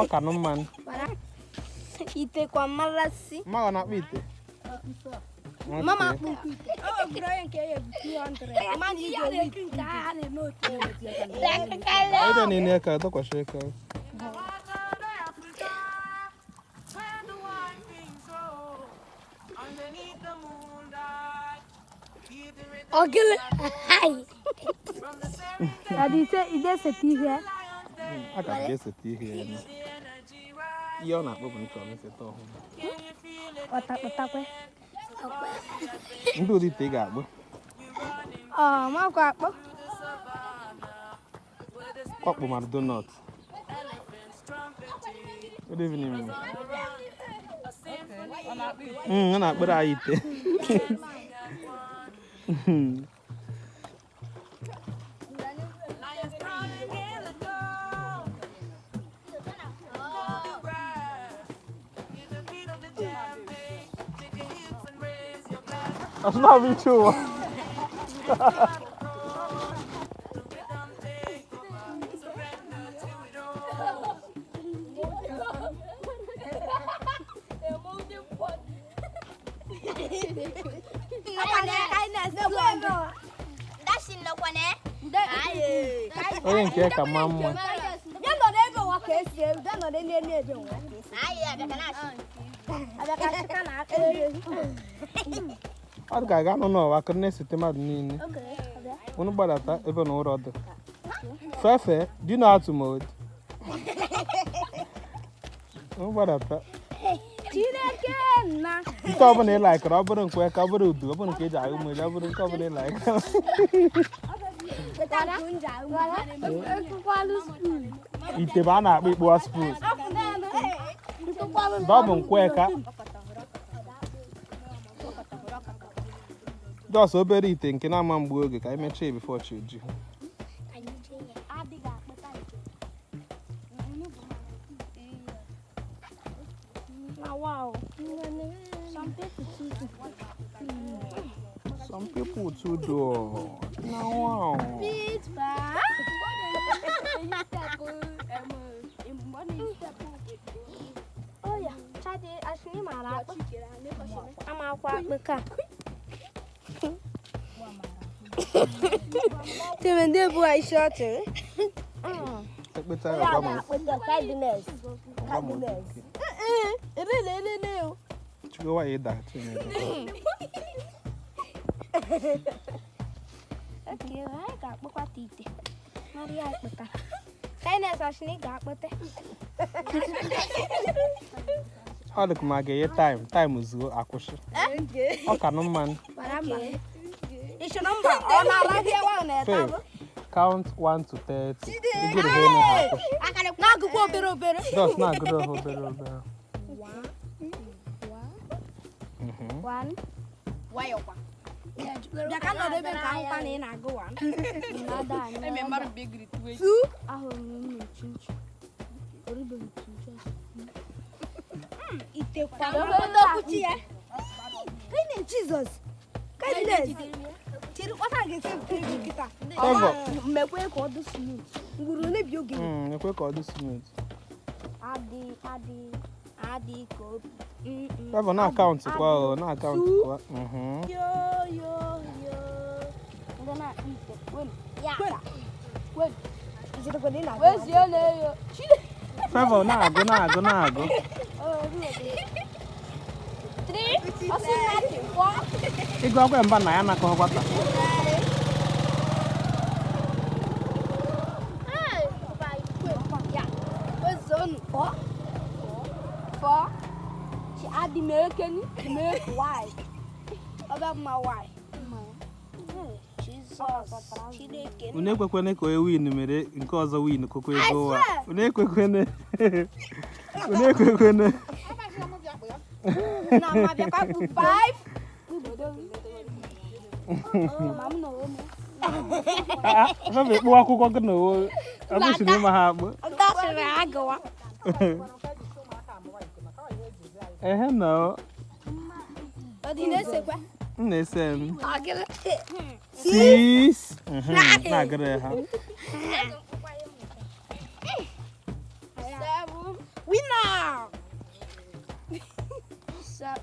ọ ka nụ mmanụ ite kwa malasi mma na akpa ite mama kpuku o bro nke ya 200 man you go make ka ha na note ide ni ne ka to kwashe ka ogele hai adi se ide se ti he aka ga esete ihe ya ihe ọ na-akpọ bụ nchọ meseta ọhụrụ ọtakpụtakwe ndị ụdị ite ị ga-akpụ makwa akpọ kwakpụ mara donut good evening ọ na-akpụrụ anyị ite That's not me too. Onye nke ka mma mma. Ọ ga aga nọ n'ụwa ka na-esete mmadụ niile. Unu gbadata ebe na ụrọ dị. Fefe, do you know how to mode? Unu gbadata. Chineke na. Nke ọ bụla ị laikere, ọ bụrụ nkwe ka ọ bụrụ udu, ọ bụrụ nke eji ahụ mmiri, ọ bụrụ nke ọ bụla ị laikere. Ite bụ a na-akpọ ikpụwa spoon. Ọ bụ nkwe ka. Just obere ite nke na-ama mgbe oge ka anyị mechie before chi oji. Wow. Some people too do. Now wow. Oh yeah, Chadi, asini mara. Ama kwa meka. Temende bu ai short. Sekbeta ya ba mo. Kindness. Ele. Chugo wa ida chine. Okay, ai ga kpokwa tite. Mari ai kpota. Kindness asini ga kpote. Ọ dị ka ma ga-enye time zuo akwụsị. Ọ ka nụ mmanụ. Issue number on our here one. Count 1 to 30. You get it. Na go obere. Just na go obere. 1. Why okwa? Ya ka no debe ka nkwa na ị na-agụ 1. I remember big grit way. 2. Ahụ m chinchi. Oribo chinchi. Ite kwa. Dokuchi ya. Kaine Jesus. Kaine. Tiri kwata ga-ese kita. Mekwe ka ọ dị smooth. Nguru ne bi oge. Mekwe ka ọ dị smooth. Adi ko. Baba na account kwa na account kwa. Yo. Ngana ite. Wen. Ya. Wen. Ije ko ni na. Where's your name? Baba na agụ. 3. Osi na 4. Ịgụ akwa mba na ya na akọ kwata. She add the milk why? About my why? Jesus. Unu ekwekwane ka onye win mere nke ọzọ win kokwe ego ụwa. Unu ekwekwane. Na ma bia ka 5. Mam no me. Fa be kpo akwụkwọ gị na o. Abụsị na ma ha akpọ. Dasịrị agawa. No. Odi na-esekwa. Na-ese m. Agịrị. 6. Na-agịrị ha. Winner! 7.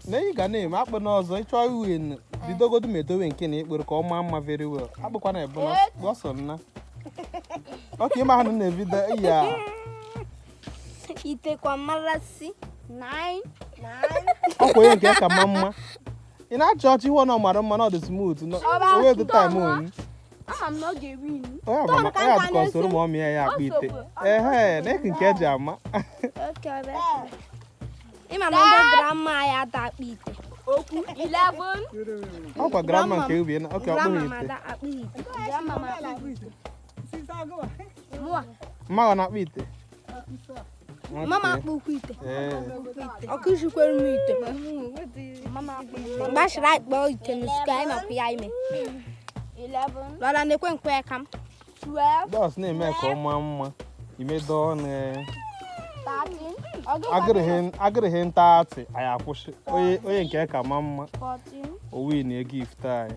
Na ị ga na-eme akpụ n'ọzọ ịchọ iwe bidogodu medowe nke na ekpere ka ọ maa mma very well akpụkwa na ebe ọsọ nna ọka ịma ha na ebido ya Itekwa marasi 9. ọkwa onye nke ka ma mma ị na-achọ ọchị ihe ọ mara mma na ọ dị smooth onwe dị taịm onye onye adịka soro ma ọ mịa ya akpa ite ehe na-eke nke eji ama ịma na ndị grandma ya ata akpa ite 11. ọkwa grandma nke ubi na oke ọkpụghị ite mma na akpa ite mama akpụkwa ite ọkụ isikwere m ite gbachiri akpọ ite n'usika anyị makwa ya ime 11. lọla na-ekwe nkwe ka m 12. dọs na-eme ka ọ maa mma imedo ọnụ 13. agịrịghị nta atị anyị akwụsị onye nke ka ma mma 14. owi na gift anyị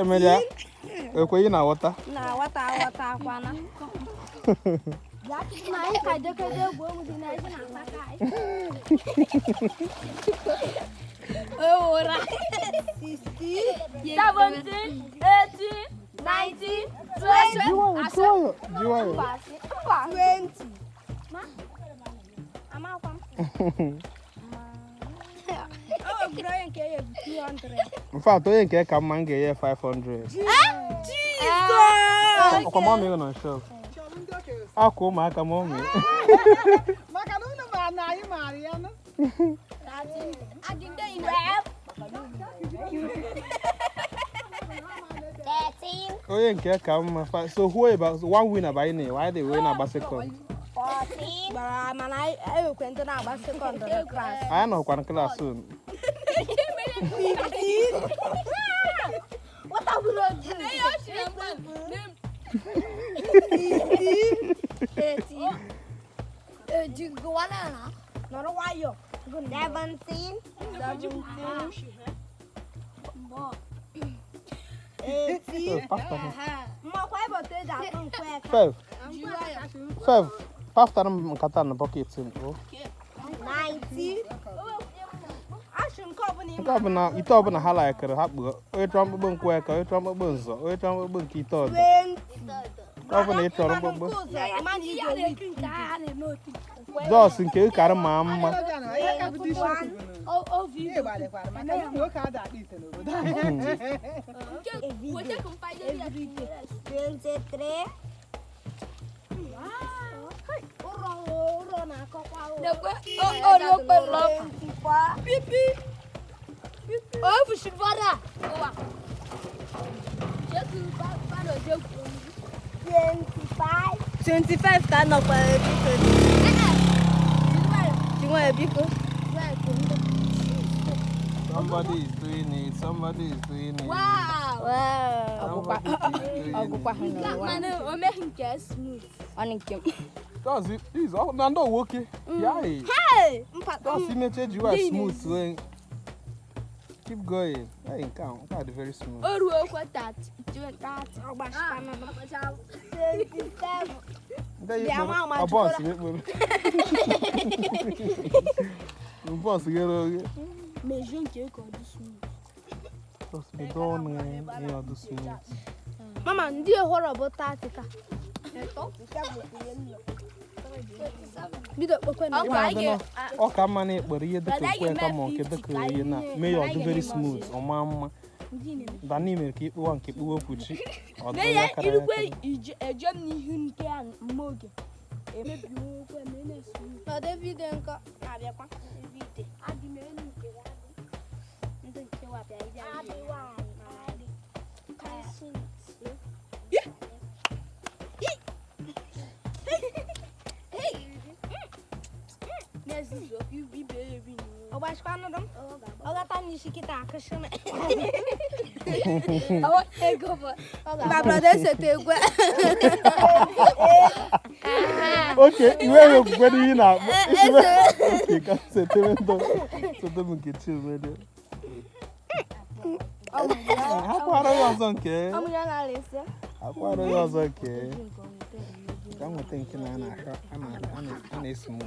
emelia ekweghị na ghọta na wata akwana na anyị ka jekede egwu egwu dị na ezi na akpaka Ora. 16. 17. 18. 19. 20. Jiwayo. 20 amakwa In fact, onye nke ka mma m ga-enye 500. Ọkwa mọmị ị nọ shop. Akwa ụmụaka mọmị. Maka na unu ma na anyị maara ya nụ. Onye nke ka mma. So who about one winner by name? Why they win about second? 14 bara mana ayo kwento na agba second na class I know kwa class soon. 15 what are we going to do 18 jigo wala na no wayo 17 Five. Pafta na kata na bucket. 90 Nke ọ bụ na ite ọ bụla ha laikere ha kpuo onye chọrọ mkpụkpụ nkwu eka onye chọrọ mkpụkpụ nzọ onye chọrọ mkpụkpụ nke ite ọzọ ọ bụ na ị chọrọ mkpụkpụ jos nke ịkarị ma mma $25 ka no kwa biko. Jinwa biko. Somebody is doing it. Somebody is doing it. Wow. Agukwa Manu, o making guess smooth. Onikem. Does it? Is oh na ndo woke. Yeah. Hey, Does it make you are smooth when keep going. Hey, count. That is very smooth. Oru okwa that. Do that. Ogbashika na. 27. A boss, boss, Mais je ne sais pas du smooth. Just be done, you do smooth. Mama, ndi horo bo 30 ka. Bido okwe na. Ọ ka mma na ekpere ihe dịka okwe ka ma nke dịka ihe na mee ya ọ dị very smooth ọ maa mma. Dani mere ka ikpụwa nke ikpụwa okwuchi. Ọ dị ya kara. Irukwe ejem n'ihu nke a mmoge. Emebi okwe mene smooth. Na David nko abịakwa. Evite. Adi menu nke ya. Ndị nke wa bịa ide adi wa. Ogbashika no dum. Ogata ni shikita akashime. Awo ego ba. My brother said egwe. Okay, iwe okwukwe n'ihe na-akpọ. Okay, ka sete m nke Chimere. Akwara ya ọzọ nke. Akwara ya ọzọ nke. Ka nweta nke na-ahụ a na-esi m.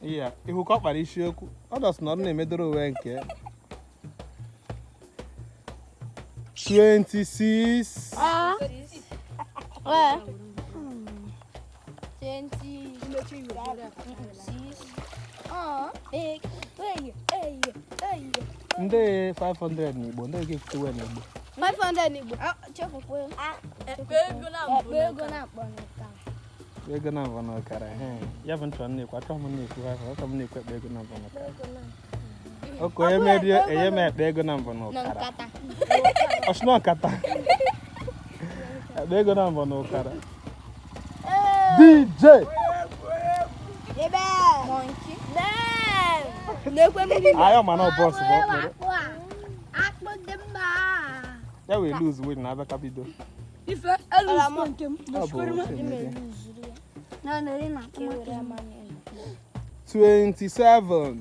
Iya, ihu ka ọ kpara isiokwu. Ọ dọsị na ọ na-emedoro onwe nke. 26. 26. Ndị 500 n'Igbo, ndị ga-ekwutewe n'Igbo. 500 n'Igbo. Chekwa. Ego na mbọ n'ọkara. Ya bụ ntụ na-ekwu, achọ m na-ekwu ha, ọ ka m na-ekwu ekpe ego na mbọ n'ọkara. Oke onye merie enye m ekpe ego na mbọ n'ọkara. Ọsụna ọkata. Ekpe ego na mbọ n'ọkara. DJ! Monkey. Ayo mana ọ bọs bụ ọkpụrụ. Ya wee lose weight na abịa bido. Ife elu nke m. 27.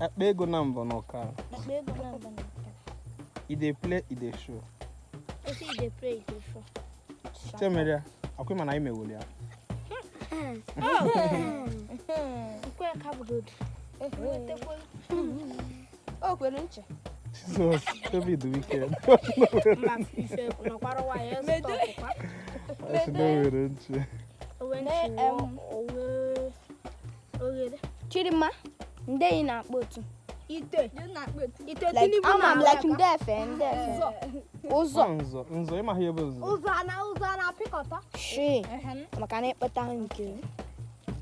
Ekpe ego na mbọ n'ọkara. I dey play, I dey show. Chemere, akwai mana ime wuli ya. Jesus, David the weekend. I should know where Chidima, nde na-akpọ otu. Ite Like, I'm like ndefe. Nzo, ịma ihe bụ nzo. Ụzọ na-apịkọta. Shi, maka na ịkpọta nke.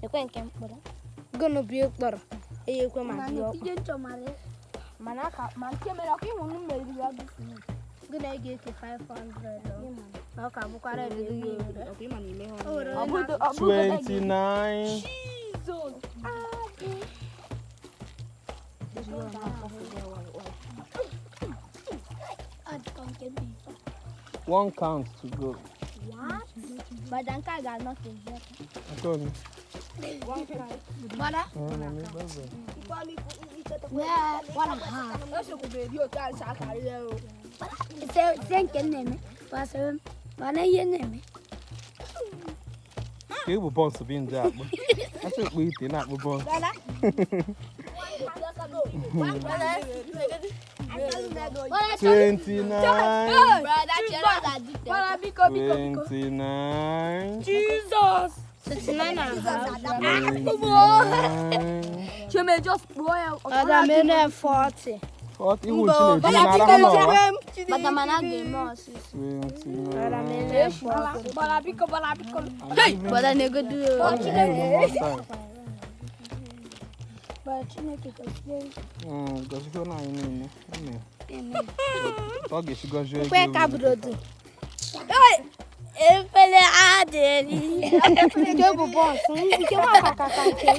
Ekwe nke mkpọrọ. Gọnụ bi ekpọrọ. Eyekwe ma dị ọkụ. Mana ka ma nke mere ọkụ ịhụ mmeri ya bụ. Gọnụ ege 500. Ọ ka bụkwara ebe gị. Ọkụ ịma na ime ha. 29. One count to go. What? But then I got nothing yet. One count. Where? One and a half. Ke bụ bọns bi ndị akpụ. Asị ekpo ite na-akpụ bọns. 29. Jesus. 69 Cheme just boy. 40. Iwu Chinedu na-ara ha n'ọwa. Badamana game us. 29. Hey, but I never do. But Gọzie na anyị niile. Ọ ga-esigozi ego. Kwe kabrodo. Efele adịrị. Nke bụ bọs. Nke nwa kaka nke.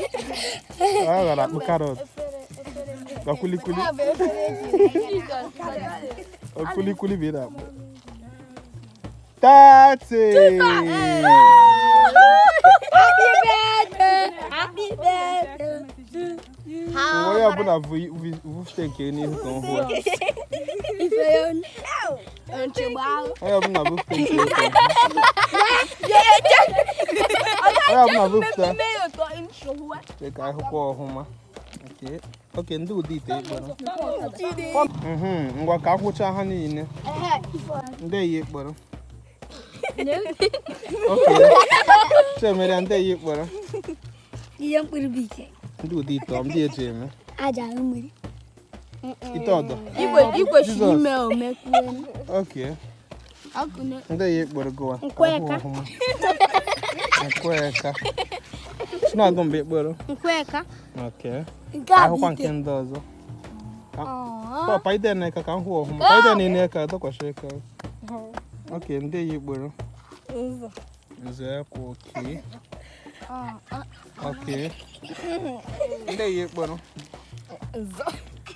Ọ gara akpụ karọt. Kulikuli. Kulikuli bụ ịda akpụ. 30. Happy birthday. Onye ọbụla vufute nke n'ihu ka ọ hụ ya. Onye ọbụla vufute nke n'ihu. Onye ọbụla vufute. Ka anyị hụkwa ọhụma. Okay, ndị ụdị ite ekporo. Ngwa ka akwụcha ha niile. Ndị eyi ekporo. Okay. Chemere ndị eyi ekporo. Ihe mkpụrụ bụ ike. Ndị ụdị ite ọ ndị eji eme. Aja mmiri. Ite ọdọ. Igwe shi ime omekwe. Okay. Ndị eyi ekporo gụwa. Nkweka. Nkweka. Sino agụ mgbe ikporo. Nkweka. Okay. Nke Ahụkwa nke ndị ọzọ. Papa ide na ka hụ ọhụma. Papa ide na ka tọkwasị aka. Okay, ndị yi ikporo. Nze ekwu okay. Okay. Ndị yi ikporo.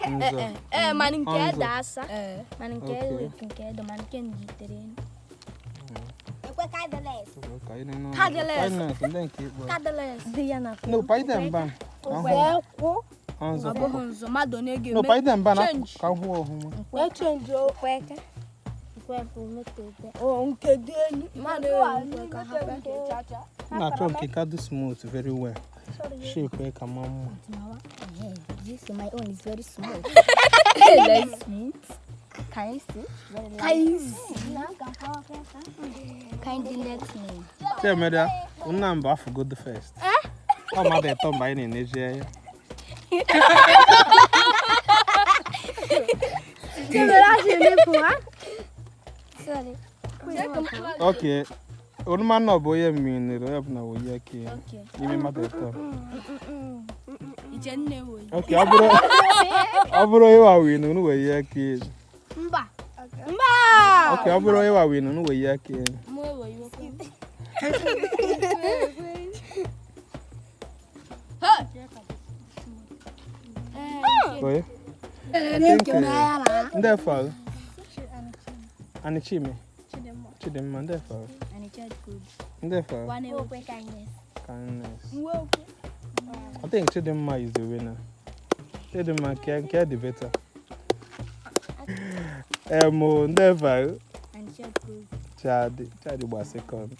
Nze. Man nke dasa. Man nke nke do man nke njitere. Ekwe kadeles. Kadeles. Ndị nke ikporo. Kadeles. Dị ya na. No, pa ide mba. Ekwu. Anzo. Abụghị mmadụ na-ege No, pa ide mba na ka hụ ọhụma. We change okweka. Kweka umetote. Oh, nke dị enyi. Mmadụ Kweka chacha. Na-achọ nke ka do smooth very well. Shape ka mama. This my own is very small. Very smooth. Can you see? Kindly let me. Tell me that. Unamba afugo the first. Oh, my bad. Tom by in Nigeria. Sorry. Okay. Unman no boy mean the rap now. Okay. You mean my bad. Iche nne wo. Okay. Aburo you are winning. No way. Okay. Mba. Okay. Aburo you are winning. No way. Okay. Mo wo yo. Boy. Therefore. And Chime. Chidema. Therefore. Therefore. Kindness. I think Chidema is the winner. Chidema can care the better. Therefore. Chad was second.